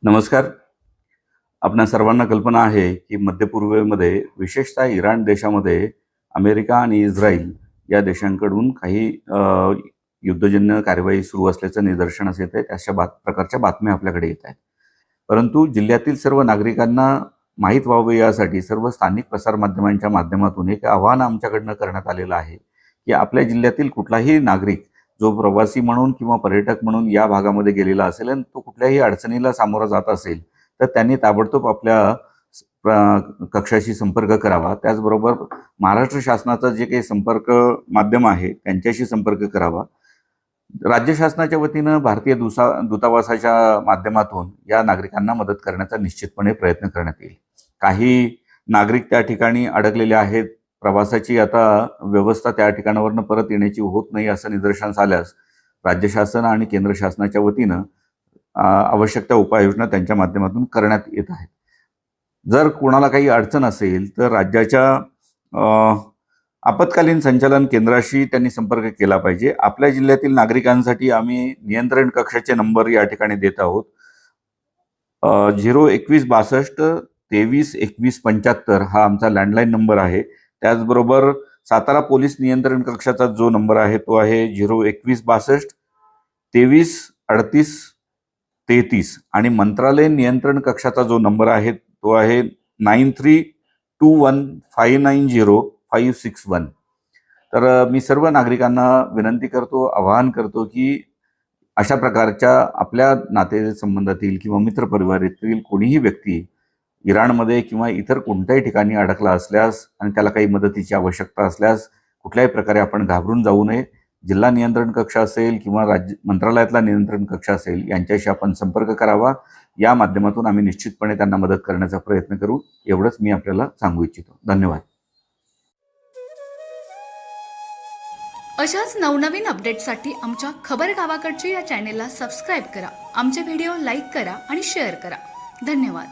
नमस्कार. आपणा सर्वांना कल्पना आहे की मध्य पूर्वेमध्ये विशेषतः इराण देशामध्ये अमेरिका आणि इस्रायल या देशांकडून काही युद्धजन्य कारवाई सुरू असल्याचं निदर्शनास येत आहे. अशा प्रकारच्या बातम्या आपल्याकडे येत आहेत. परंतु जिल्ह्यातील सर्व नागरिकांना माहीत व्हावे यासाठी सर्व स्थानिक प्रसारमाध्यमांच्या माध्यमातून एक आवाहन आमच्याकडनं करण्यात आलेलं आहे की आपल्या जिल्ह्यातील कुठलाही नागरिक जो प्रवासी म्हणून किंवा पर्यटक म्हणून या भागामध्ये गेलेला असेल आणि तो कुठल्याही अडचणीला सामोरा जात असेल तर त्यांनी ताबडतोब आपल्या कक्षाशी संपर्क करावा. त्याचबरोबर महाराष्ट्र शासनाचा जे काही संपर्क माध्यम आहे त्यांच्याशी संपर्क करावा. राज्य शासनाच्या वतीनं भारतीय दूतावासाच्या माध्यमातून या नागरिकांना मदत करण्याचा निश्चितपणे प्रयत्न करण्यात येईल. काही नागरिक त्या ठिकाणी अडकलेले आहेत. प्रवासाची आता व्यवस्था त्या ठिकाणावरनं परत येण्याची होत नाही असं निदर्शनास आल्यास राज्य शासन आणि केंद्र शासनाच्या वतीनं आवश्यक त्या उपाययोजना त्यांच्या माध्यमातून करण्यात येत आहेत. जर कोणाला काही अडचण असेल तर राज्याच्या आपत्कालीन संचालन केंद्राशी त्यांनी संपर्क केला पाहिजे. आपल्या जिल्ह्यातील नागरिकांसाठी आम्ही नियंत्रण कक्षाचे नंबर या ठिकाणी देत आहोत. 02162 23 21 75 हा आमचा लँडलाईन नंबर आहे. त्याचबरोबर सातारा पोलीस नियंत्रण कक्षाचा जो नंबर आहे तो आहे 02162 23 38 33 आणि मंत्रालय नियंत्रण कक्षाचा जो नंबर आहे तो आहे 9321590561. तर मी सर्व नागरिकांना विनंती करतो, आवाहन करतो की अशा प्रकारच्या आपल्या नातेसंबंधातील किंवा मित्रपरिवारातील कोणीही व्यक्ती इराणमध्ये किंवा इतर कोणत्याही ठिकाणी अडकला असल्यास आणि त्याला काही मदतीची आवश्यकता असल्यास कुठल्याही प्रकारे आपण घाबरून जाऊ नये. जिल्हा नियंत्रण कक्ष असेल किंवा राज्य मंत्रालयातला नियंत्रण कक्ष असेल यांच्याशी आपण संपर्क करावा. या माध्यमातून आम्ही निश्चितपणे त्यांना मदत करण्याचा प्रयत्न करू. एवढंच मी आपल्याला सांगू इच्छितो. धन्यवाद. अशाच नवनवीन अपडेटसाठी आमच्या खबर गावाकडची या चॅनेलला सबस्क्राईब करा. आमचे व्हिडिओ लाईक करा आणि शेअर करा. धन्यवाद.